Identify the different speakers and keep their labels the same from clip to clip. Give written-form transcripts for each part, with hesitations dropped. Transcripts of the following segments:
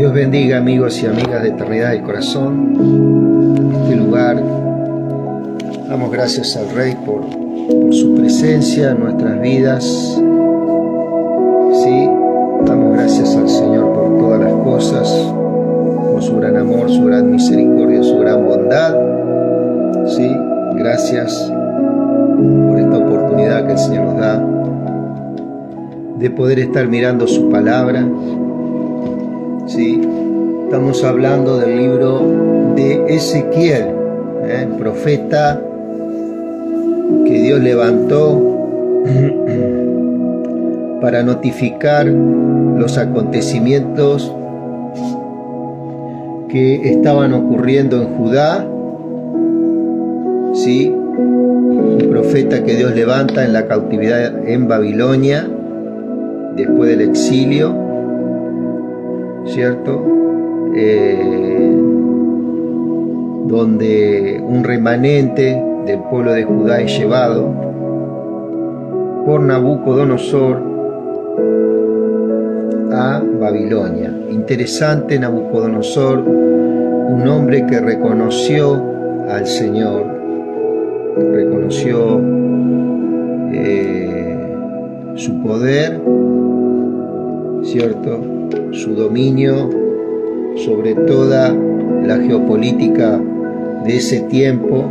Speaker 1: Dios bendiga, amigos y amigas de Eternidad del Corazón, este lugar. Damos gracias al Rey por su presencia en nuestras vidas. Sí, damos gracias al Señor por todas las cosas, por su gran amor, su gran misericordia, su gran bondad. Sí, gracias por esta oportunidad que el Señor nos da de poder estar mirando su palabra. Sí, estamos hablando del libro de Ezequiel, profeta que Dios levantó para notificar los acontecimientos que estaban ocurriendo en Judá. Sí, un profeta que Dios levanta en la cautividad en Babilonia, después del exilio, ¿cierto? Donde un remanente del pueblo de Judá es llevado por Nabucodonosor a Babilonia. Interesante, Nabucodonosor, un hombre que reconoció al Señor, reconoció su poder, ¿cierto? Su dominio sobre toda la geopolítica de ese tiempo,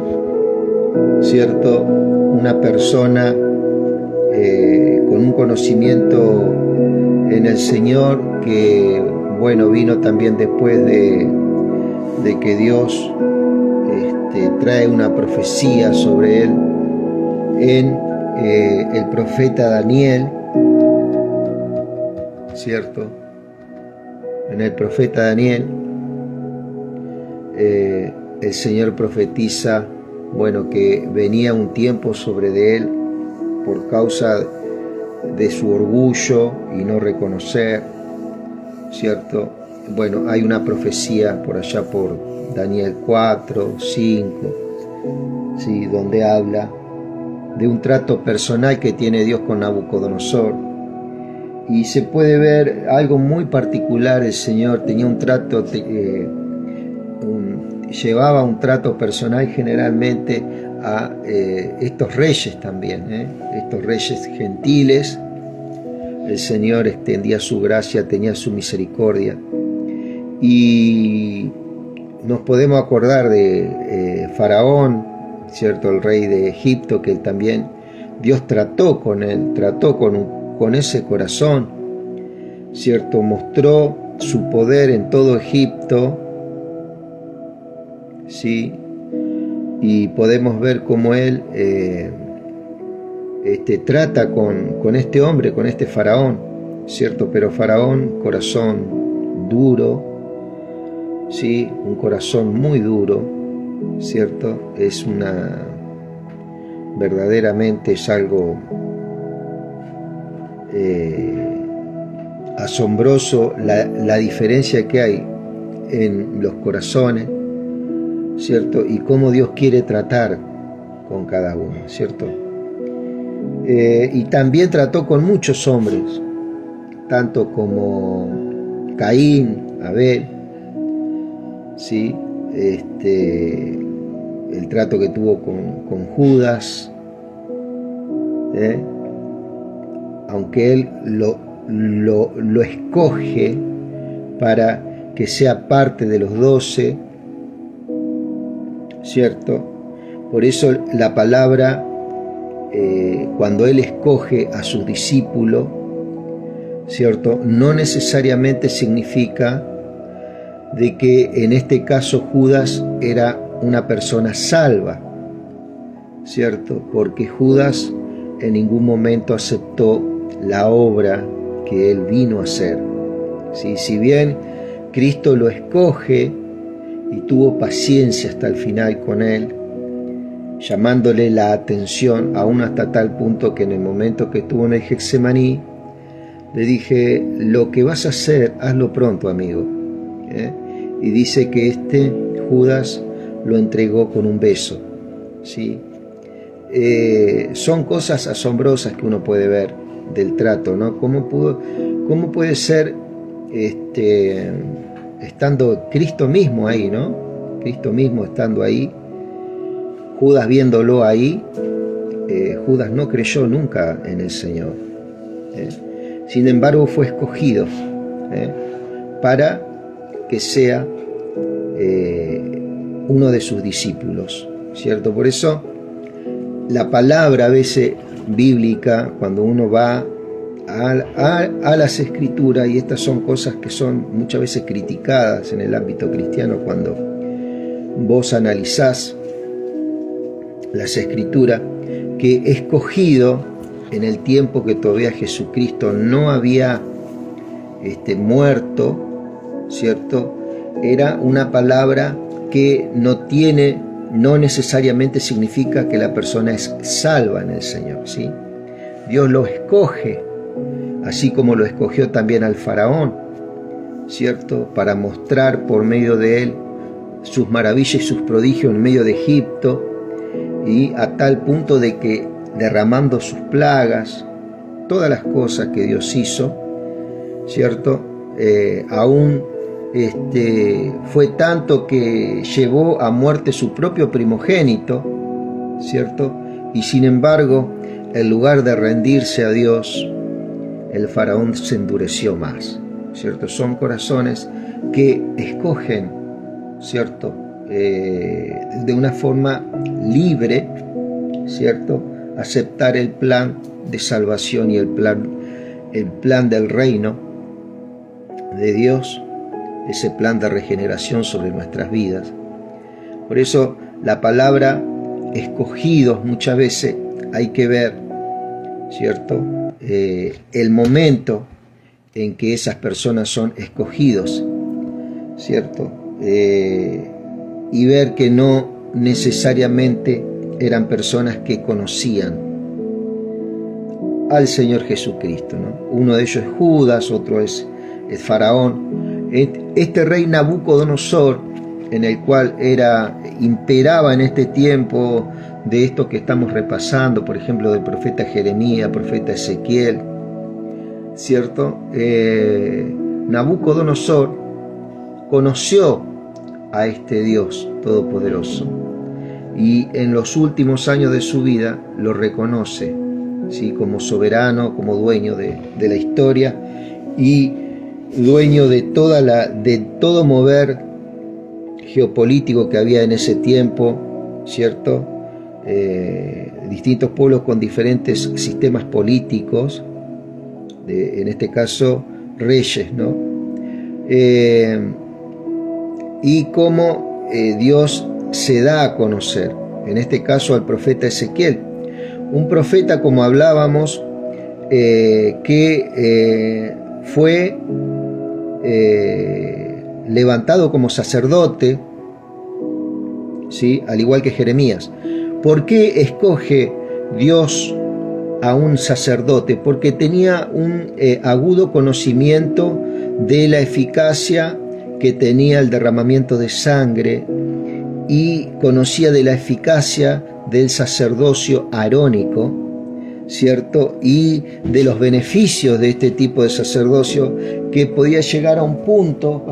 Speaker 1: ¿cierto? Una persona con un conocimiento en el Señor que, bueno, vino también después de que Dios trae una profecía sobre él en el profeta Daniel, ¿cierto? En el profeta Daniel, el Señor profetiza, bueno, que venía un tiempo sobre de él por causa de su orgullo y no reconocer, ¿cierto? Bueno, hay una profecía por allá por Daniel 4, 5, ¿sí? Donde habla de un trato personal que tiene Dios con Nabucodonosor. Y se puede ver algo muy particular. El Señor tenía un trato, llevaba un trato personal generalmente a estos reyes también, estos reyes gentiles. El Señor extendía su gracia, tenía su misericordia. Y nos podemos acordar de Faraón, ¿cierto? El rey de Egipto, que él también, Dios trató con él, trató con ese corazón, ¿cierto? Mostró su poder en todo Egipto, ¿sí? Y podemos ver cómo él trata con este hombre, con este faraón, ¿cierto? Pero faraón, corazón duro, ¿sí? Un corazón muy duro, ¿cierto? Verdaderamente es algo asombroso la diferencia que hay en los corazones, ¿cierto? Y cómo Dios quiere tratar con cada uno, ¿cierto? Y también trató con muchos hombres, tanto como Caín, Abel, ¿sí? El trato que tuvo con Judas, aunque él lo escoge para que sea parte de los 12, ¿cierto? Por eso la palabra, cuando él escoge a sus discípulos, ¿cierto? No necesariamente significa de que en este caso Judas era una persona salva, ¿cierto? Porque Judas en ningún momento aceptó la obra que él vino a hacer, ¿sí? Si bien Cristo lo escoge y tuvo paciencia hasta el final con él, llamándole la atención, aún hasta tal punto que en el momento que estuvo en el Getsemaní, le dije: lo que vas a hacer, hazlo pronto, amigo. Y dice que Judas lo entregó con un beso, ¿sí? Son cosas asombrosas que uno puede ver del trato, ¿no? ¿Cómo puede ser estando Cristo mismo ahí, ¿no? Cristo mismo estando ahí, Judas viéndolo ahí, Judas no creyó nunca en el Señor. Sin embargo, fue escogido para que sea uno de sus discípulos, ¿cierto? Por eso la palabra a veces bíblica, cuando uno va a las escrituras, y estas son cosas que son muchas veces criticadas en el ámbito cristiano, cuando vos analizás las escrituras, que escogido en el tiempo que todavía Jesucristo no había muerto, ¿cierto? Era una palabra que no necesariamente significa que la persona es salva en el Señor, ¿sí? Dios lo escoge, así como lo escogió también al faraón, ¿cierto? Para mostrar por medio de él sus maravillas y sus prodigios en medio de Egipto, y a tal punto de que derramando sus plagas, todas las cosas que Dios hizo, ¿cierto? Aún fue tanto que llevó a muerte su propio primogénito, ¿cierto? Y sin embargo, en lugar de rendirse a Dios, el faraón se endureció más, ¿cierto? Son corazones que escogen, ¿cierto? De una forma libre, ¿cierto? Aceptar el plan de salvación y el plan del reino de Dios, ese plan de regeneración sobre nuestras vidas. Por eso la palabra escogidos muchas veces hay que ver, ¿cierto? El momento en que esas personas son escogidos, ¿cierto? Y ver que no necesariamente eran personas que conocían al Señor Jesucristo, ¿no? Uno de ellos es Judas, otro es el faraón. Este rey Nabucodonosor, en el cual imperaba en este tiempo de esto que estamos repasando, por ejemplo, del profeta Jeremías, profeta Ezequiel, ¿cierto? Nabucodonosor conoció a este Dios todopoderoso y en los últimos años de su vida lo reconoce, ¿sí? Como soberano, como dueño de la historia y dueño de todo mover geopolítico que había en ese tiempo, ¿cierto? Distintos pueblos con diferentes sistemas políticos, en este caso reyes, ¿no? Y cómo Dios se da a conocer, en este caso al profeta Ezequiel, un profeta, como hablábamos, que fue levantado como sacerdote, ¿sí? Al igual que Jeremías. ¿Por qué escoge Dios a un sacerdote? Porque tenía un agudo conocimiento de la eficacia que tenía el derramamiento de sangre y conocía de la eficacia del sacerdocio arónico, ¿cierto? Y de los beneficios de este tipo de sacerdocio, que podía llegar a un punto,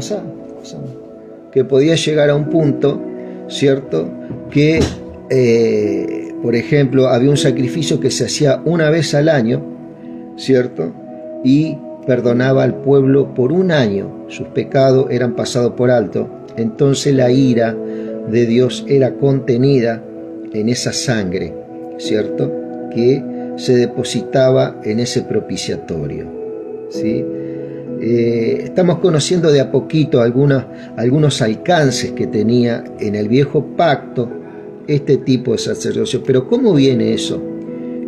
Speaker 1: ¿cierto? Que, por ejemplo, había un sacrificio que se hacía una vez al año, ¿cierto? Y perdonaba al pueblo por un año, sus pecados eran pasados por alto, entonces la ira de Dios era contenida en esa sangre, ¿cierto? Que se depositaba en ese propiciatorio, ¿sí? Estamos conociendo de a poquito algunos alcances que tenía en el viejo pacto este tipo de sacerdocio. Pero ¿cómo viene eso?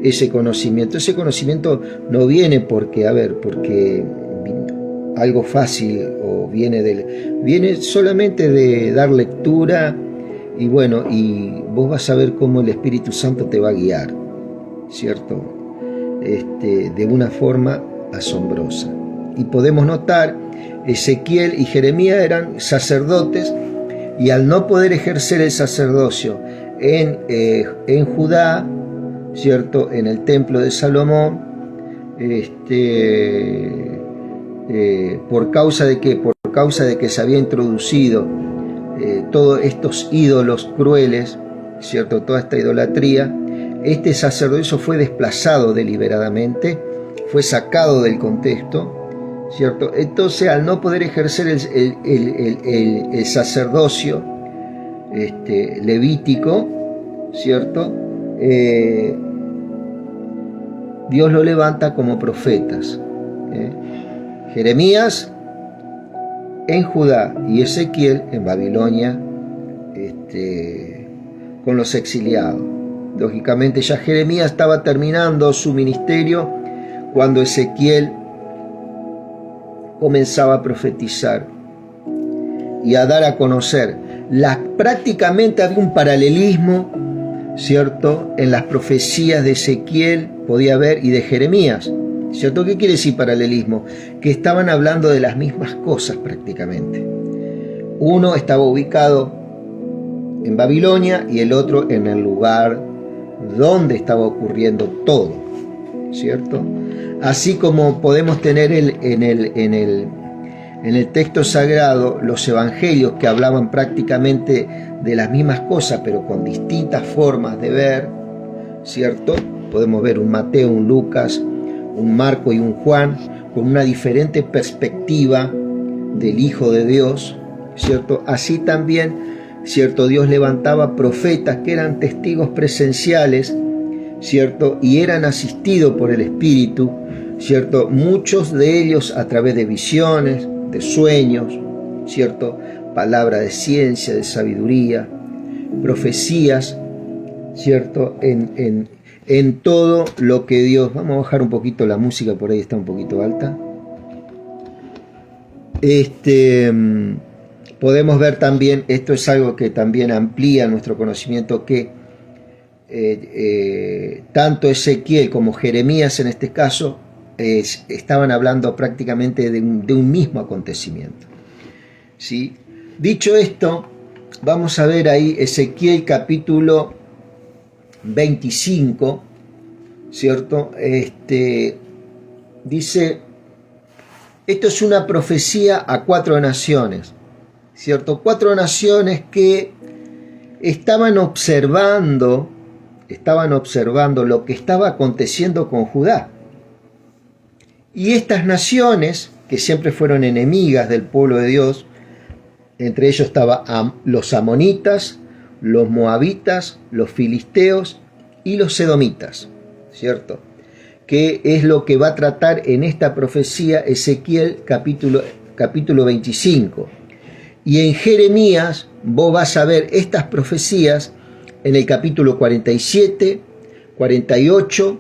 Speaker 1: Ese conocimiento no viene porque algo fácil o viene solamente de dar lectura y bueno, y vos vas a ver cómo el Espíritu Santo te va a guiar, ¿cierto? De una forma asombrosa. Y podemos notar, Ezequiel y Jeremías eran sacerdotes y al no poder ejercer el sacerdocio en Judá, ¿cierto? En el templo de Salomón, ¿Por causa de qué? Por causa de que se había introducido todos estos ídolos crueles, ¿cierto? Toda esta idolatría. Este sacerdocio fue desplazado deliberadamente, fue sacado del contexto, ¿cierto? Entonces, al no poder ejercer el sacerdocio levítico, ¿cierto? Dios lo levanta como profetas. Jeremías en Judá y Ezequiel en Babilonia, con los exiliados. Lógicamente ya Jeremías estaba terminando su ministerio cuando Ezequiel comenzaba a profetizar y a dar a conocer. Prácticamente había un paralelismo, ¿cierto? En las profecías de Ezequiel podía haber y de Jeremías, ¿cierto? ¿Qué quiere decir paralelismo? Que estaban hablando de las mismas cosas prácticamente. Uno estaba ubicado en Babilonia y el otro en el lugar donde estaba ocurriendo todo, ¿cierto? Así como podemos tener en el texto sagrado los evangelios que hablaban prácticamente de las mismas cosas, pero con distintas formas de ver, ¿cierto? Podemos ver un Mateo, un Lucas, un Marco y un Juan con una diferente perspectiva del Hijo de Dios, ¿cierto? Así también, ¿cierto? Dios levantaba profetas que eran testigos presenciales, ¿cierto? Y eran asistidos por el Espíritu, ¿cierto? Muchos de ellos a través de visiones, de sueños, ¿cierto? Palabra de ciencia, de sabiduría, profecías, ¿cierto? En todo lo que Dios... Vamos a bajar un poquito la música, por ahí está un poquito alta. Podemos ver también, esto es algo que también amplía nuestro conocimiento, que tanto Ezequiel como Jeremías en este caso estaban hablando prácticamente de un mismo acontecimiento, ¿sí? Dicho esto, vamos a ver ahí Ezequiel capítulo 25, ¿cierto? Dice, esto es una profecía a 4 naciones, ¿cierto? 4 naciones que estaban observando lo que estaba aconteciendo con Judá. Y estas naciones, que siempre fueron enemigas del pueblo de Dios, entre ellos estaban los amonitas, los moabitas, los filisteos y los edomitas, ¿cierto? Que es lo que va a tratar en esta profecía Ezequiel capítulo 25. Y en Jeremías vos vas a ver estas profecías en el capítulo 47, 48,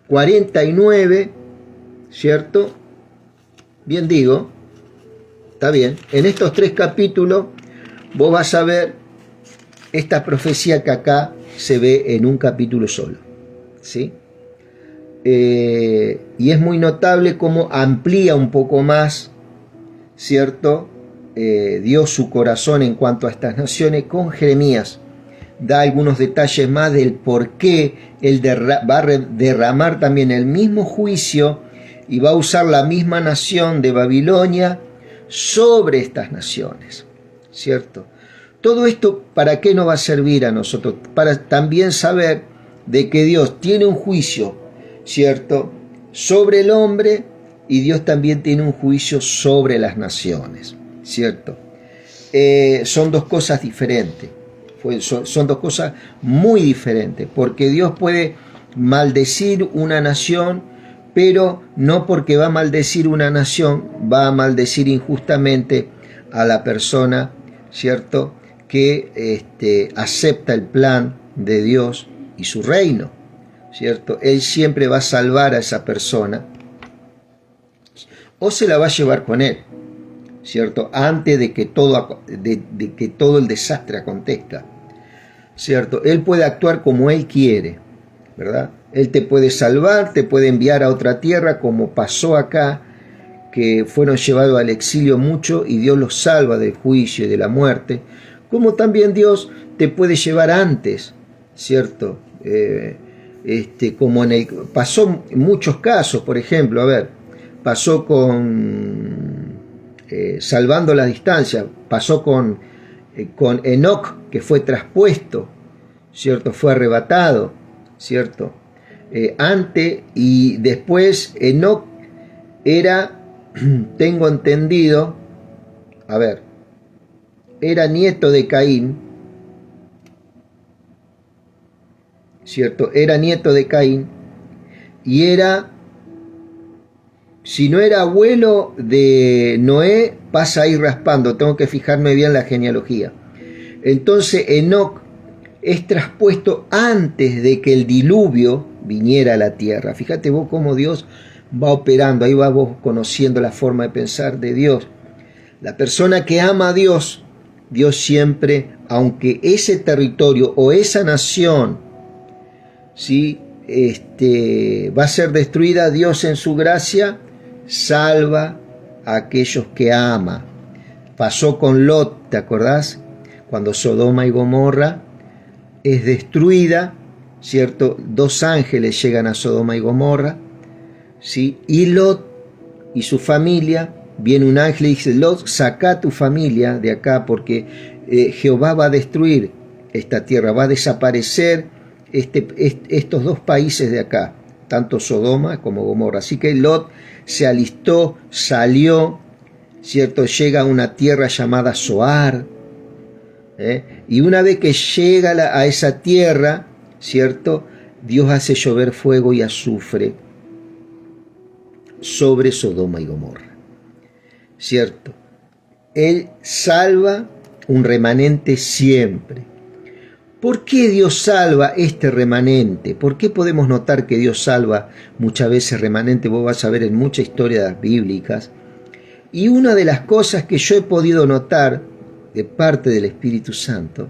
Speaker 1: 49, ¿cierto? Bien digo, está bien. En estos 3 capítulos vos vas a ver esta profecía que acá se ve en un capítulo solo, ¿sí? Y es muy notable cómo amplía un poco más, ¿cierto? Dio su corazón en cuanto a estas naciones con Jeremías. Da algunos detalles más del por qué él va a derramar también el mismo juicio y va a usar la misma nación de Babilonia sobre estas naciones, ¿cierto? Todo esto, ¿para qué nos va a servir a nosotros? Para también saber de que Dios tiene un juicio, ¿cierto?, sobre el hombre, y Dios también tiene un juicio sobre las naciones, ¿cierto? Son 2 cosas diferentes, son 2 cosas muy diferentes, porque Dios puede maldecir una nación, pero no porque va a maldecir una nación, va a maldecir injustamente a la persona, ¿cierto?, que acepta el plan de Dios y su reino, ¿cierto? Él siempre va a salvar a esa persona o se la va a llevar con él, ¿cierto? Antes de que todo el desastre acontezca, ¿cierto? Él puede actuar como él quiere, ¿verdad? Él te puede salvar, te puede enviar a otra tierra, como pasó acá, que fueron llevados al exilio mucho y Dios los salva del juicio y de la muerte, como también Dios te puede llevar antes, ¿cierto? como pasó en muchos casos, por ejemplo, a ver, pasó con, salvando la distancia, pasó con Enoc, que fue traspuesto, ¿cierto? Fue arrebatado, ¿cierto? Antes y después Enoc era, tengo entendido, a ver, era nieto de Caín, ¿cierto? Era nieto de Caín y era, si no era abuelo de Noé, pasa ahí raspando, tengo que fijarme bien la genealogía. Entonces Enoc es traspuesto antes de que el diluvio viniera a la tierra. Fíjate vos cómo Dios va operando, ahí vas vos conociendo la forma de pensar de Dios. La persona que ama a Dios, Dios siempre, aunque ese territorio o esa nación, ¿sí? Va a ser destruida, Dios en su gracia salva a aquellos que ama. Pasó con Lot, ¿te acordás? Cuando Sodoma y Gomorra es destruida, ¿cierto? 2 ángeles llegan a Sodoma y Gomorra, ¿sí? Y Lot y su familia, viene un ángel y dice: Lot, saca tu familia de acá porque Jehová va a destruir esta tierra, va a desaparecer estos 2 países de acá, tanto Sodoma como Gomorra. Así que Lot se alistó, salió, ¿cierto? Llega a una tierra llamada Zoar, y una vez que llega a esa tierra, ¿cierto? Dios hace llover fuego y azufre sobre Sodoma y Gomorra, ¿cierto? Él salva un remanente siempre. ¿Por qué Dios salva este remanente? ¿Por qué podemos notar que Dios salva muchas veces remanente? Vos vas a ver en muchas historias bíblicas. Y una de las cosas que yo he podido notar de parte del Espíritu Santo,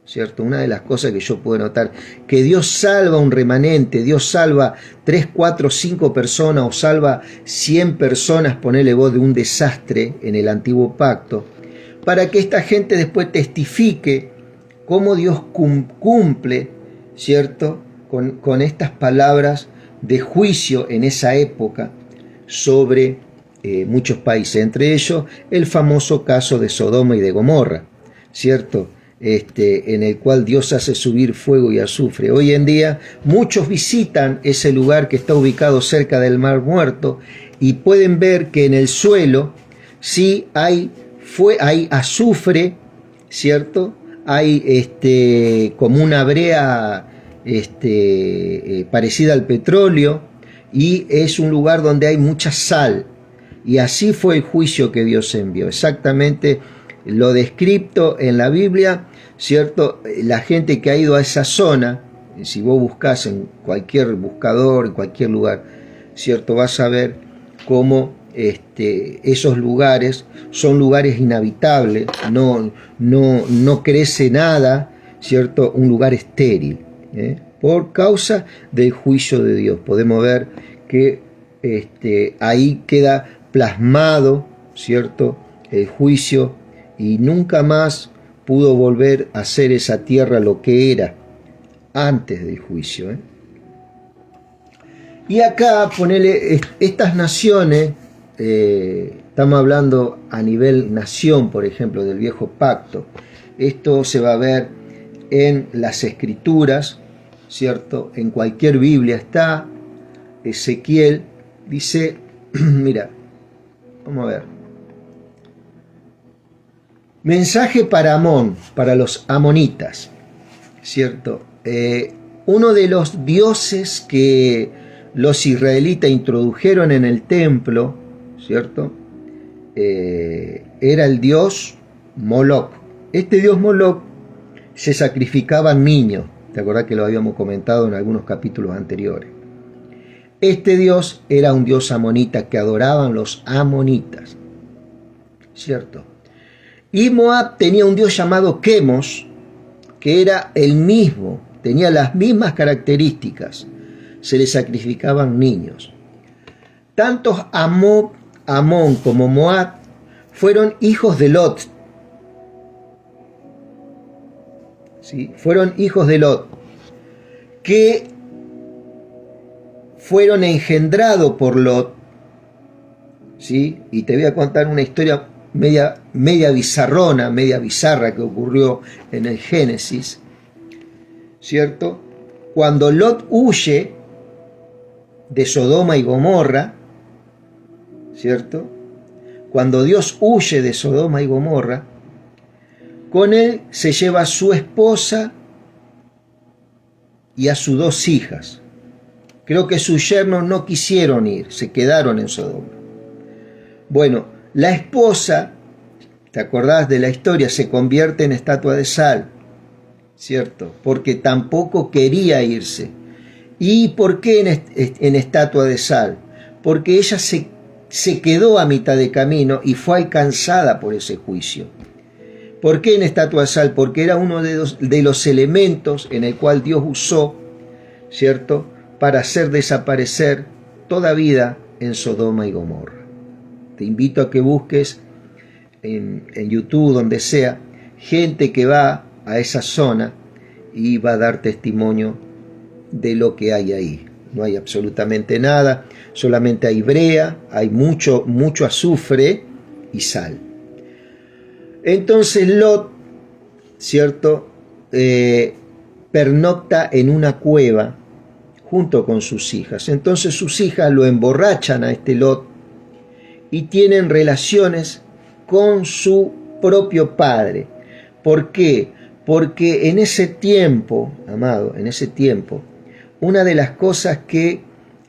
Speaker 1: ¿cierto? Una de las cosas que yo puedo notar, que Dios salva un remanente, Dios salva 3, 4, 5 personas o salva 100 personas, ponele vos, de un desastre en el antiguo pacto, para que esta gente después testifique cómo Dios cumple, ¿cierto? Con estas palabras de juicio en esa época sobre muchos países, entre ellos el famoso caso de Sodoma y de Gomorra, ¿cierto? En el cual Dios hace subir fuego y azufre. Hoy en día muchos visitan ese lugar que está ubicado cerca del Mar Muerto y pueden ver que en el suelo sí hay azufre, ¿cierto? Hay como una brea parecida al petróleo, y es un lugar donde hay mucha sal. Y así fue el juicio que Dios envió. Exactamente lo descrito en la Biblia, ¿cierto? La gente que ha ido a esa zona, si vos buscas en cualquier buscador, en cualquier lugar, ¿cierto? Vas a ver cómo esos lugares son lugares inhabitables, no crece nada, ¿cierto? Un lugar estéril, por causa del juicio de Dios. Podemos ver que ahí queda plasmado, ¿cierto? El juicio, y nunca más pudo volver a ser esa tierra lo que era antes del juicio. Y acá ponele estas naciones, estamos hablando a nivel nación, por ejemplo, del viejo pacto. Esto se va a ver en las escrituras, ¿cierto? En cualquier Biblia está. Ezequiel dice, mira, vamos a ver. Mensaje para Amón, para los amonitas, ¿cierto? Uno de los dioses que los israelitas introdujeron en el templo, ¿cierto? Era el dios Moloc. Este dios Moloc se sacrificaban niños. ¿Te acordás que lo habíamos comentado en algunos capítulos anteriores? Este dios era un dios amonita que adoraban los amonitas, ¿cierto? Y Moab tenía un dios llamado Quemos, que era el mismo, tenía las mismas características. Se le sacrificaban niños. Tantos Amón como Moab fueron hijos de Lot. ¿Sí? Fueron hijos de Lot, que fueron engendrados por Lot, ¿sí? Y te voy a contar una historia media bizarrona, media bizarra que ocurrió en el Génesis, ¿cierto? Cuando Lot huye de Sodoma y Gomorra, ¿cierto? Cuando Dios huye de Sodoma y Gomorra, con él se lleva a su esposa y a sus 2 hijas. Creo que sus yernos no quisieron ir, se quedaron en Sodoma. Bueno, la esposa, ¿te acordás de la historia? Se convierte en estatua de sal, ¿cierto? Porque tampoco quería irse. ¿Y por qué en estatua de sal? Porque ella se quedó a mitad de camino y fue alcanzada por ese juicio. ¿Por qué en estatua de sal? Porque era uno de los elementos en el cual Dios usó, ¿cierto?, para hacer desaparecer toda vida en Sodoma y Gomorra. Te invito a que busques en YouTube, donde sea, gente que va a esa zona y va a dar testimonio de lo que hay ahí. No hay absolutamente nada, solamente hay brea, hay mucho azufre y sal. Entonces Lot, ¿cierto?, pernocta en una cueva junto con sus hijas. Entonces sus hijas lo emborrachan a este Lot y tienen relaciones con su propio padre. ¿Por qué? Porque en ese tiempo, amado, en ese tiempo, una de las cosas que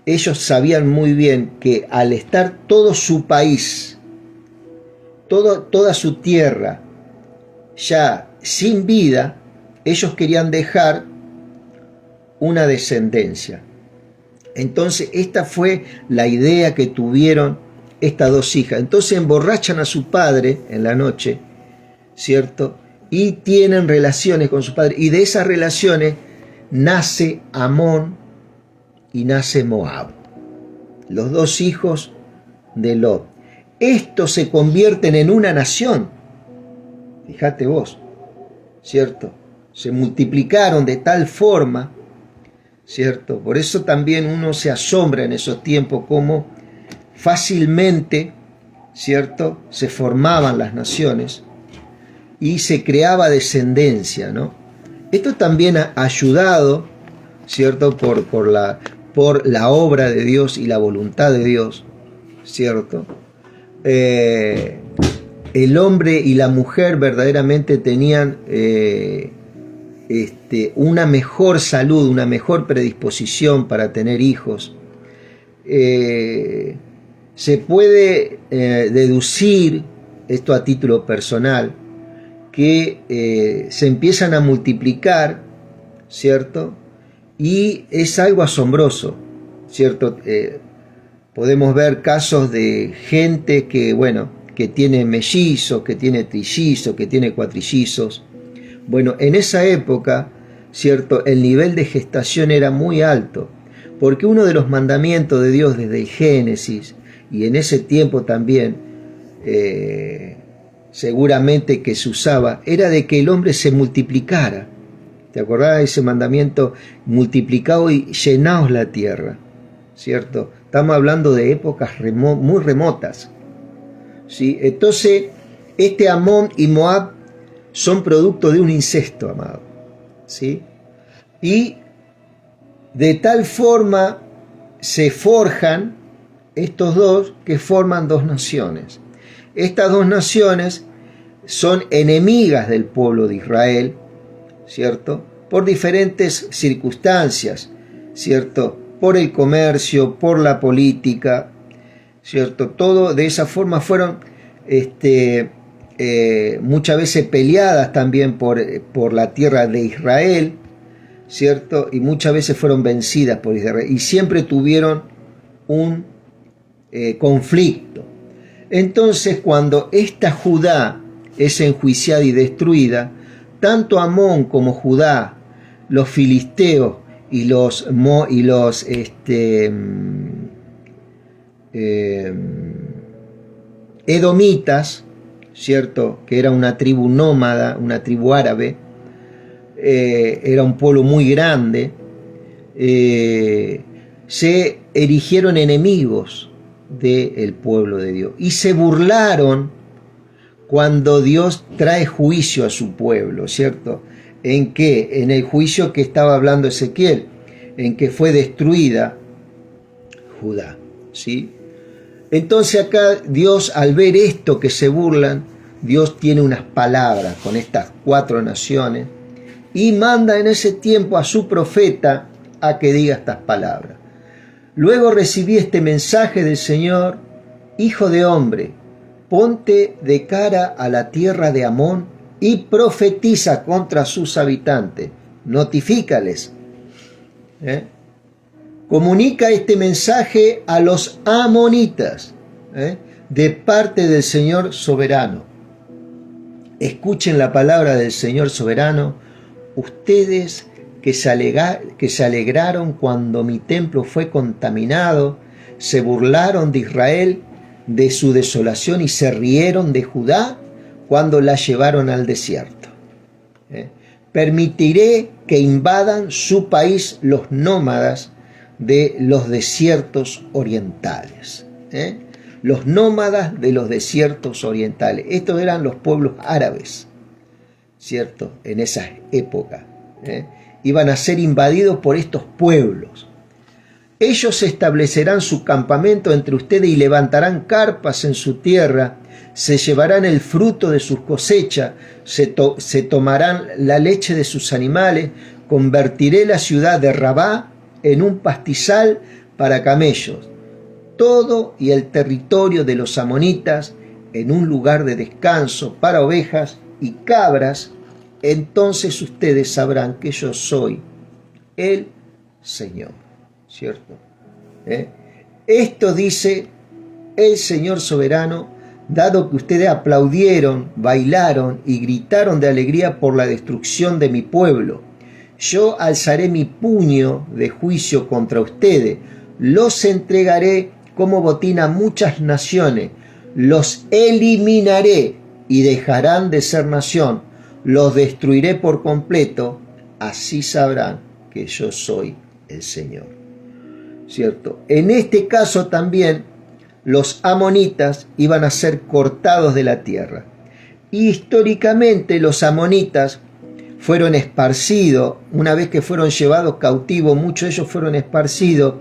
Speaker 1: ellos sabían muy bien, que al estar todo su país, toda su tierra ya sin vida, ellos querían dejar una descendencia. Entonces esta fue la idea que tuvieron estas 2 hijas. Entonces emborrachan a su padre en la noche, ¿cierto? Y tienen relaciones con su padre. Y de esas relaciones nace Amón y nace Moab, los 2 hijos de Lot. Estos se convierten en una nación. Fíjate vos, ¿cierto? Se multiplicaron de tal forma, ¿cierto? Por eso también uno se asombra en esos tiempos cómo fácilmente, ¿cierto?, se formaban las naciones y se creaba descendencia, ¿no? Esto también ha ayudado, ¿cierto?, por la obra de Dios y la voluntad de Dios, ¿cierto? El hombre y la mujer verdaderamente tenían una mejor salud, una mejor predisposición para tener hijos. Se puede deducir, esto a título personal, que se empiezan a multiplicar, ¿cierto? Y es algo asombroso, ¿cierto? Podemos ver casos de gente que, bueno, que tiene mellizos, que tiene trillizos, que tiene cuatrillizos. Bueno, en esa época, ¿cierto?, el nivel de gestación era muy alto, porque uno de los mandamientos de Dios desde el Génesis, y en ese tiempo también, seguramente que se usaba, era de que el hombre se multiplicara. ¿Te acordás de ese mandamiento? Multiplicaos y llenaos la tierra, ¿cierto? Estamos hablando de épocas muy remotas, ¿sí? Entonces, Amón y Moab son producto de un incesto, amado, ¿sí? Y de tal forma se forjan estos 2 que forman 2 naciones. Estas 2 naciones son enemigas del pueblo de Israel, ¿cierto?, por diferentes circunstancias, ¿cierto?, por el comercio, por la política, ¿cierto? Todo de esa forma fueron muchas veces peleadas también por la tierra de Israel, ¿cierto? Y muchas veces fueron vencidas por Israel y siempre tuvieron un conflicto. Entonces, cuando esta Judá es enjuiciada y destruida, tanto Amón como Judá, los filisteos y los edomitas, ¿cierto?, que era una tribu nómada, una tribu árabe, era un pueblo muy grande, se erigieron enemigos del pueblo de Dios y se burlaron cuando Dios trae juicio a su pueblo, ¿cierto? ¿En qué? En el juicio que estaba hablando Ezequiel, en que fue destruida Judá, ¿sí? Entonces acá Dios, al ver esto que se burlan, Dios tiene unas palabras con estas 4 naciones y manda en ese tiempo a su profeta a que diga estas palabras. Luego recibí este mensaje del Señor: hijo de hombre, ponte de cara a la tierra de Amón y profetiza contra sus habitantes. Notifícales. Comunica este mensaje a los amonitas, de parte del Señor soberano. Escuchen la palabra del Señor soberano, ustedes que se alegraron cuando mi templo fue contaminado, se burlaron de Israel, de su desolación, y se rieron de Judá cuando la llevaron al desierto. Permitiré que invadan su país los nómadas de los desiertos orientales. Los nómadas de los desiertos orientales. Estos eran los pueblos árabes, ¿cierto? En esa época. Iban a ser invadidos por estos pueblos. Ellos establecerán su campamento entre ustedes y levantarán carpas en su tierra, se llevarán el fruto de sus cosechas, se tomarán la leche de sus animales, convertiré la ciudad de Rabá en un pastizal para camellos, todo y el territorio de los amonitas en un lugar de descanso para ovejas y cabras. Entonces ustedes sabrán que yo soy el Señor, ¿cierto? Esto dice el Señor soberano, dado que ustedes aplaudieron, bailaron y gritaron de alegría por la destrucción de mi pueblo. Yo alzaré mi puño de juicio contra ustedes, los entregaré como botín a muchas naciones, los eliminaré y dejarán de ser nación, los destruiré por completo, así sabrán que yo soy el Señor. ¿Cierto? En este caso también los amonitas iban a ser cortados de la tierra. Y históricamente los amonitas fueron esparcidos, una vez que fueron llevados cautivos, muchos de ellos fueron esparcidos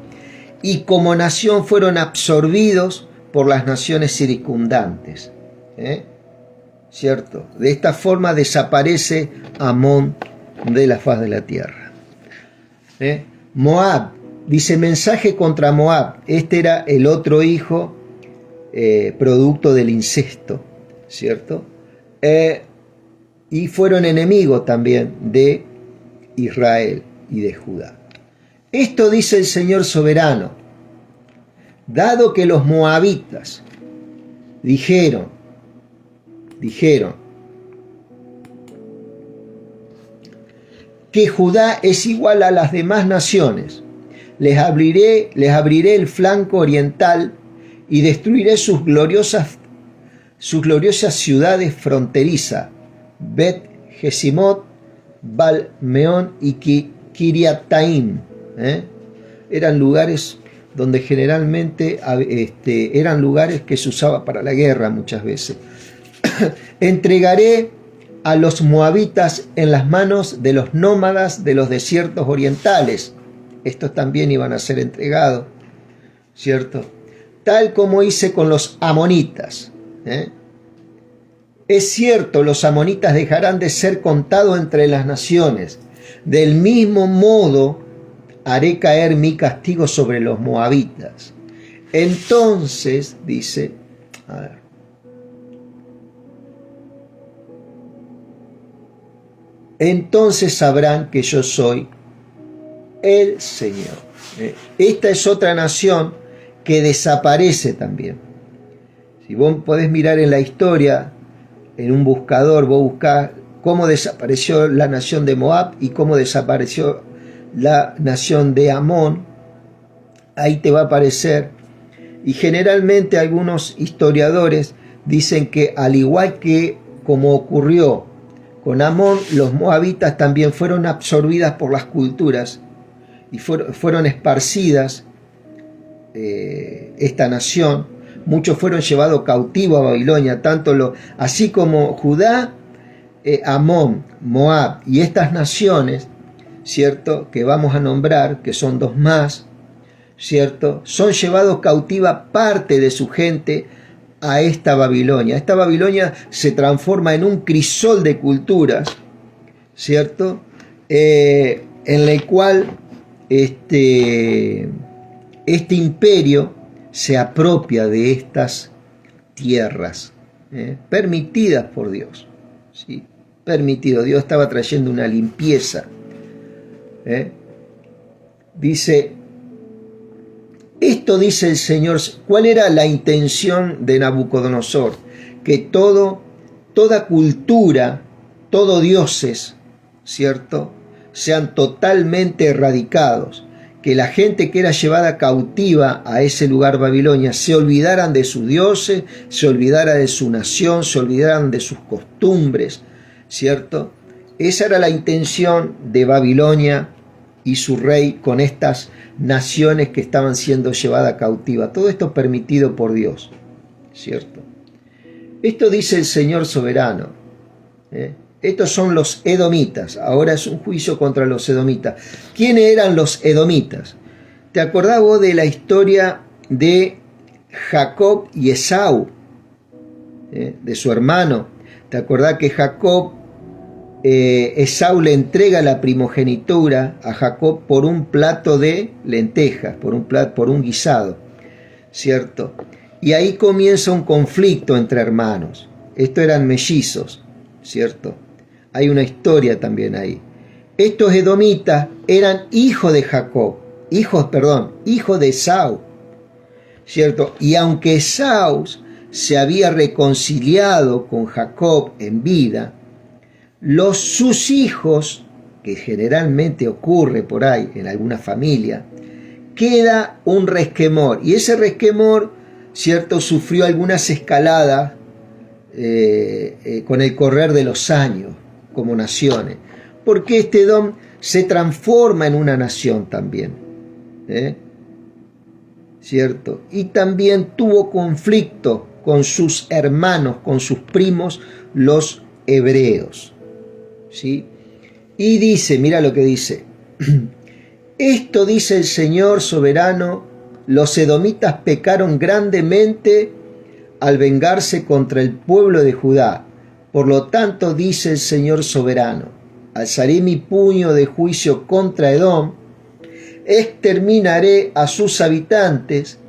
Speaker 1: y como nación fueron absorbidos por las naciones circundantes. ¿Cierto? De esta forma desaparece Amón de la faz de la tierra. Moab, dice mensaje contra Moab. Este era el otro hijo producto del incesto, ¿cierto? Y fueron enemigos también de Israel y de Judá. Esto dice el Señor soberano, dado que los moabitas dijeron, que Judá es igual a las demás naciones, les abriré el flanco oriental y destruiré sus gloriosas ciudades fronterizas, Bet Jesimot, Baal-meón y Kiriataim. Eran lugares donde generalmente eran lugares que se usaba para la guerra muchas veces. Entregaré a los moabitas en las manos de los nómadas de los desiertos orientales. Estos también iban a ser entregados, ¿cierto? Tal como hice con los amonitas. Es cierto, los amonitas dejarán de ser contados entre las naciones. Del mismo modo, haré caer mi castigo sobre los moabitas. Entonces, dice, entonces sabrán que yo soy el Señor. Esta es otra nación que desaparece también. Si vos podés mirar en la historia, en un buscador, vos buscás cómo desapareció la nación de Moab y cómo desapareció la nación de Amón, ahí te va a aparecer. Y generalmente algunos historiadores dicen que al igual que como ocurrió con Amón, los moabitas también fueron absorbidas por las culturas y fueron esparcidas esta nación. Muchos fueron llevados cautivos a Babilonia, así como Judá, Amón, Moab y estas naciones, ¿cierto?, que vamos a nombrar, que son dos más, ¿cierto?, son llevados cautiva parte de su gente a esta Babilonia. Esta Babilonia se transforma en un crisol de culturas, ¿cierto?, en el cual este imperio se apropia de estas tierras, permitidas por Dios, ¿sí? Permitido. Dios estaba trayendo una limpieza. Dice, esto dice el Señor. ¿Cuál era la intención de Nabucodonosor? Que toda cultura, todo dioses, ¿cierto?, sean totalmente erradicados, que la gente que era llevada cautiva a ese lugar Babilonia se olvidaran de sus dioses, se olvidara de su nación, se olvidaran de sus costumbres, ¿cierto? Esa era la intención de Babilonia y su rey con estas naciones que estaban siendo llevadas cautivas. Todo esto permitido por Dios, ¿cierto? Esto dice el Señor soberano. Estos son los edomitas. Ahora es un juicio contra los edomitas. ¿Quiénes eran los edomitas? ¿Te acordás vos de la historia de Jacob y Esaú? De su hermano. ¿Te acordás que Esaú le entrega la primogenitura a Jacob por un plato de lentejas, por un guisado, ¿cierto? Y ahí comienza un conflicto entre hermanos. Estos eran mellizos, ¿cierto? Hay una historia también ahí. Estos edomitas eran hijos de hijos de Esaú, ¿cierto? Y aunque Esaú se había reconciliado con Jacob en vida, sus hijos, que generalmente ocurre por ahí en alguna familia, queda un resquemor. Y ese resquemor, ¿cierto?, sufrió algunas escaladas con el correr de los años, como naciones, porque este Edom se transforma en una nación también, ¿cierto? Y también tuvo conflicto con sus hermanos, con sus primos, los hebreos, ¿sí? Y dice, mira lo que dice, esto dice el Señor soberano, los edomitas pecaron grandemente al vengarse contra el pueblo de Judá. Por lo tanto, dice el Señor soberano, alzaré mi puño de juicio contra Edom, exterminaré a sus habitantes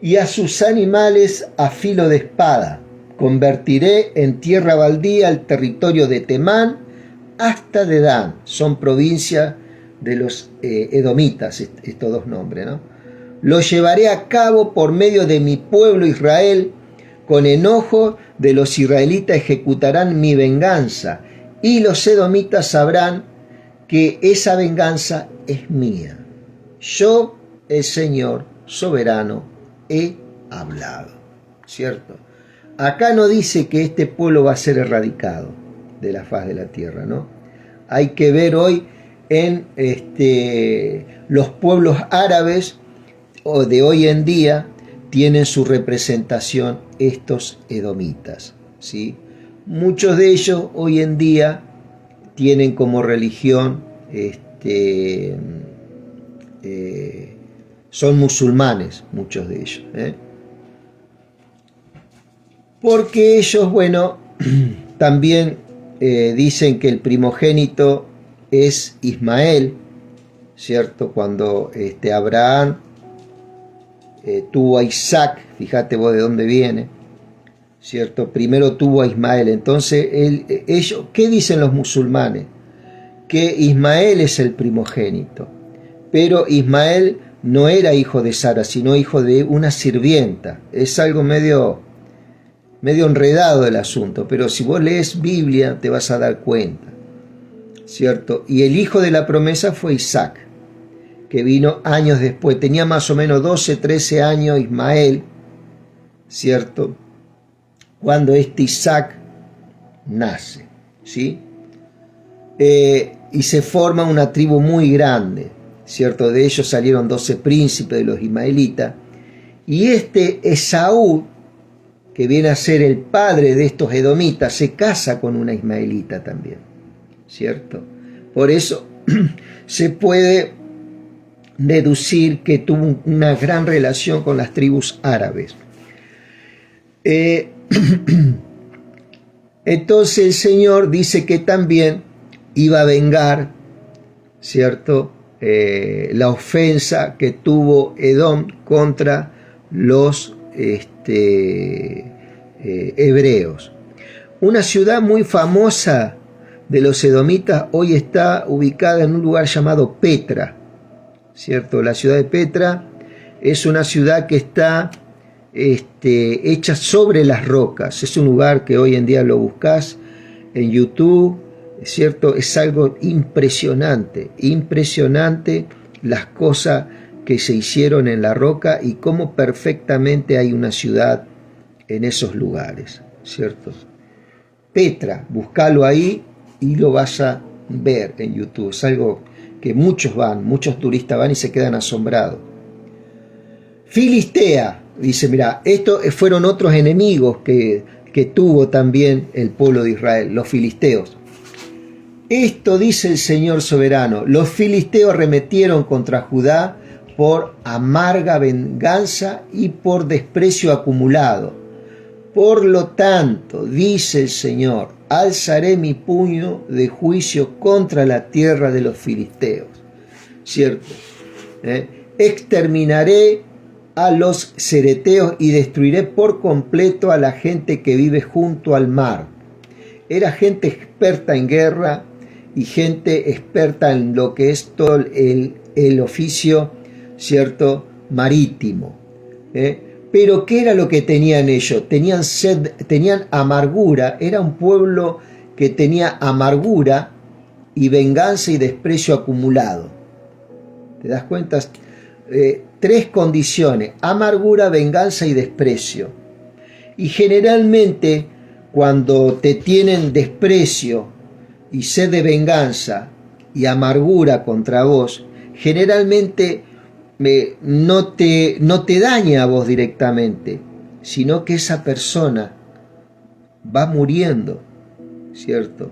Speaker 1: y a sus animales a filo de espada. Convertiré en tierra baldía el territorio de Temán hasta Dedán. Son provincias de los edomitas, estos dos nombres, ¿no? Lo llevaré a cabo por medio de mi pueblo Israel. Con enojo de los israelitas ejecutarán mi venganza, y los edomitas sabrán que esa venganza es mía. Yo, el Señor soberano, he hablado. ¿Cierto? Acá no dice que este pueblo va a ser erradicado de la faz de la tierra, ¿no? Hay que ver hoy en los pueblos árabes o de hoy en día, tienen su representación estos edomitas, ¿sí? Muchos de ellos hoy en día tienen como religión, son musulmanes, muchos de ellos, porque ellos, bueno, también dicen que el primogénito es Ismael, ¿cierto? Cuando Abraham tuvo a Isaac, fíjate vos de dónde viene, ¿cierto? Primero tuvo a Ismael. Entonces, ellos, ¿qué dicen los musulmanes? Que Ismael es el primogénito. Pero Ismael no era hijo de Sara, sino hijo de una sirvienta. Es algo medio enredado el asunto, pero si vos lees Biblia te vas a dar cuenta, ¿cierto? Y el hijo de la promesa fue Isaac, que vino años después. Tenía más o menos 12, 13 años Ismael, ¿cierto?, cuando Isaac nace, ¿sí? Y se forma una tribu muy grande, ¿cierto? De ellos salieron 12 príncipes de los ismaelitas, Y este Esaú, que viene a ser el padre de estos edomitas, se casa con una ismaelita también, ¿cierto? Por eso se puede deducir que tuvo una gran relación con las tribus árabes. Entonces el Señor dice que también iba a vengar, ¿cierto?, la ofensa que tuvo Edom contra los hebreos. Una ciudad muy famosa de los edomitas hoy está ubicada en un lugar llamado Petra, ¿cierto? La ciudad de Petra es una ciudad que está hecha sobre las rocas. Es un lugar que hoy en día lo buscas en YouTube, ¿cierto? Es algo impresionante, impresionante las cosas que se hicieron en la roca y cómo perfectamente hay una ciudad en esos lugares, ¿cierto? Petra, búscalo ahí y lo vas a ver en YouTube. Es algo que muchos turistas van y se quedan asombrados. Filistea, dice, mira, estos fueron otros enemigos que tuvo también el pueblo de Israel, los filisteos. Esto dice el Señor soberano: los filisteos arremetieron contra Judá por amarga venganza y por desprecio acumulado. Por lo tanto, dice el Señor, alzaré mi puño de juicio contra la tierra de los filisteos. ¿Cierto? Exterminaré a los cereteos y destruiré por completo a la gente que vive junto al mar. Era gente experta en guerra y gente experta en lo que es todo el oficio, ¿cierto?, marítimo. Pero ¿qué era lo que tenían ellos? Tenían sed, tenían amargura. Era un pueblo que tenía amargura y venganza y desprecio acumulado. ¿Te das cuenta? Tres condiciones: amargura, venganza y desprecio. Y generalmente cuando te tienen desprecio y sed de venganza y amargura contra vos, generalmente no te daña a vos directamente, sino que esa persona va muriendo, ¿cierto?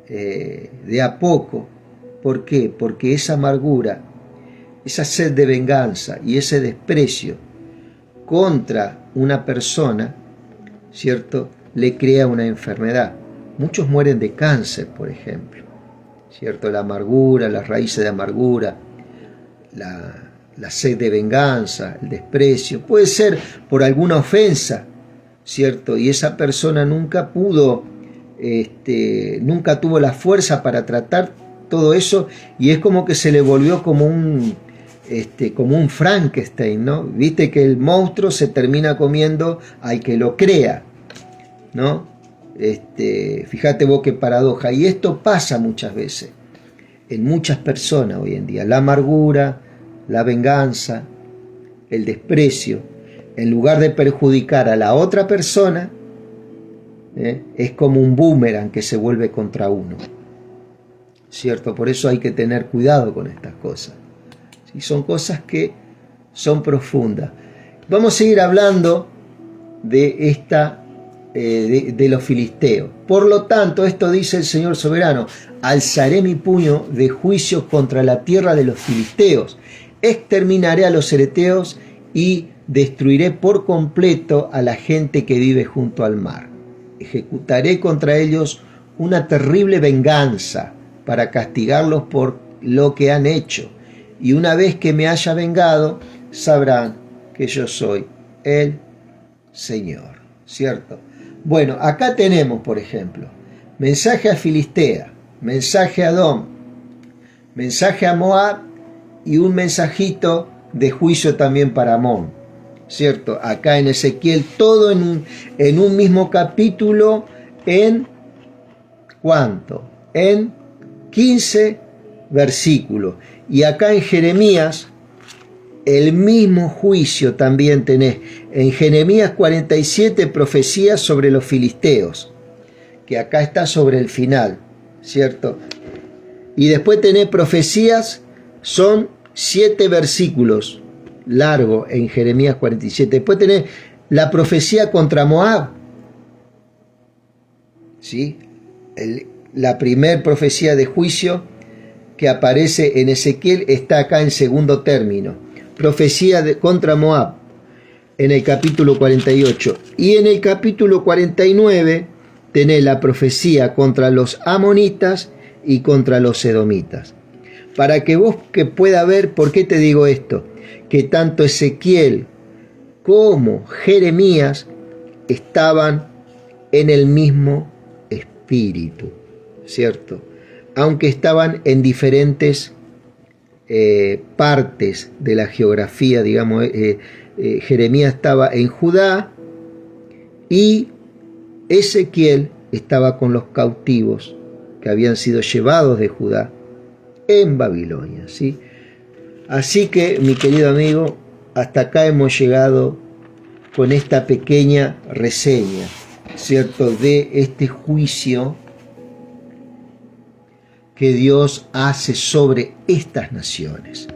Speaker 1: De a poco. ¿Por qué? Porque esa amargura, esa sed de venganza y ese desprecio contra una persona, ¿cierto?, le crea una enfermedad. Muchos mueren de cáncer, por ejemplo, ¿cierto? La amargura, las raíces de amargura, la sed de venganza, el desprecio, puede ser por alguna ofensa, ¿cierto? Y esa persona nunca pudo, nunca tuvo la fuerza para tratar todo eso, y es como que se le volvió como un Frankenstein, ¿no? Viste que el monstruo se termina comiendo al que lo crea, ¿no? Fíjate vos qué paradoja. Y esto pasa muchas veces en muchas personas hoy en día. La amargura, la venganza, el desprecio, en lugar de perjudicar a la otra persona, es como un boomerang que se vuelve contra uno, ¿cierto? Por eso hay que tener cuidado con estas cosas. ¿Sí? Son cosas que son profundas. Vamos a seguir hablando de de los filisteos. Por lo tanto, esto dice el Señor soberano: alzaré mi puño de juicio contra la tierra de los filisteos, exterminaré a los cereteos y destruiré por completo a la gente que vive junto al mar. Ejecutaré contra ellos una terrible venganza para castigarlos por lo que han hecho, y una vez que me haya vengado, sabrán que yo soy el Señor. ¿Cierto? Bueno, acá tenemos, por ejemplo, mensaje a Filistea, mensaje a Edom, mensaje a Moab y un mensajito de juicio también para Amón, ¿cierto? Acá en Ezequiel, todo en un mismo capítulo, en ¿cuánto? En 15 versículos. Y acá en Jeremías, el mismo juicio también tenés. En Jeremías 47, profecías sobre los filisteos, que acá está sobre el final, ¿cierto? Y después tenés profecías, son 7 versículos, largo en Jeremías 47. Después tenés la profecía contra Moab, ¿sí? La primer profecía de juicio que aparece en Ezequiel está acá en segundo término. Profecía contra Moab en el capítulo 48. Y en el capítulo 49 tenés la profecía contra los amonitas y contra los edomitas. Para que vos que pueda ver, ¿por qué te digo esto? Que tanto Ezequiel como Jeremías estaban en el mismo espíritu, ¿cierto? Aunque estaban en diferentes partes de la geografía, digamos, Jeremías estaba en Judá y Ezequiel estaba con los cautivos que habían sido llevados de Judá en Babilonia, ¿sí? Así que, mi querido amigo, hasta acá hemos llegado con esta pequeña reseña, ¿cierto?, de este juicio que Dios hace sobre estas naciones,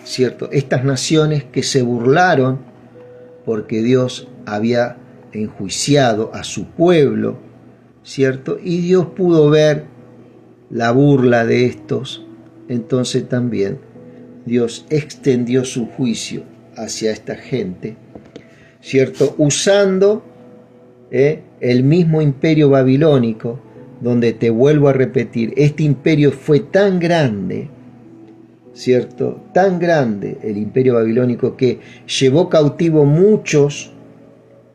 Speaker 1: ¿cierto? Estas naciones que se burlaron porque Dios había enjuiciado a su pueblo, ¿cierto? Y Dios pudo ver la burla de estos, entonces también Dios extendió su juicio hacia esta gente, ¿cierto? Usando el mismo imperio babilónico, donde, te vuelvo a repetir, este imperio fue tan grande, ¿cierto? Tan grande el imperio babilónico que llevó cautivo muchos,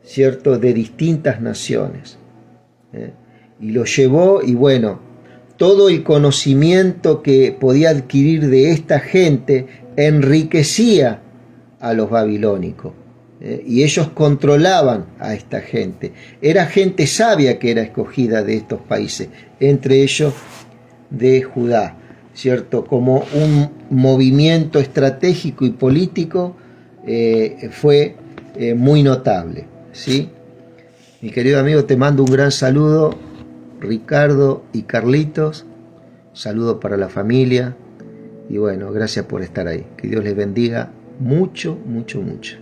Speaker 1: ¿cierto?, de distintas naciones. Y lo llevó, y bueno, todo el conocimiento que podía adquirir de esta gente enriquecía a los babilónicos. Y ellos controlaban a esta gente. Era gente sabia que era escogida de estos países, entre ellos de Judá, ¿cierto? Como un movimiento estratégico y político fue muy notable, ¿sí? Mi querido amigo, te mando un gran saludo, Ricardo y Carlitos, saludo para la familia, y bueno, gracias por estar ahí. Que Dios les bendiga mucho, mucho, mucho.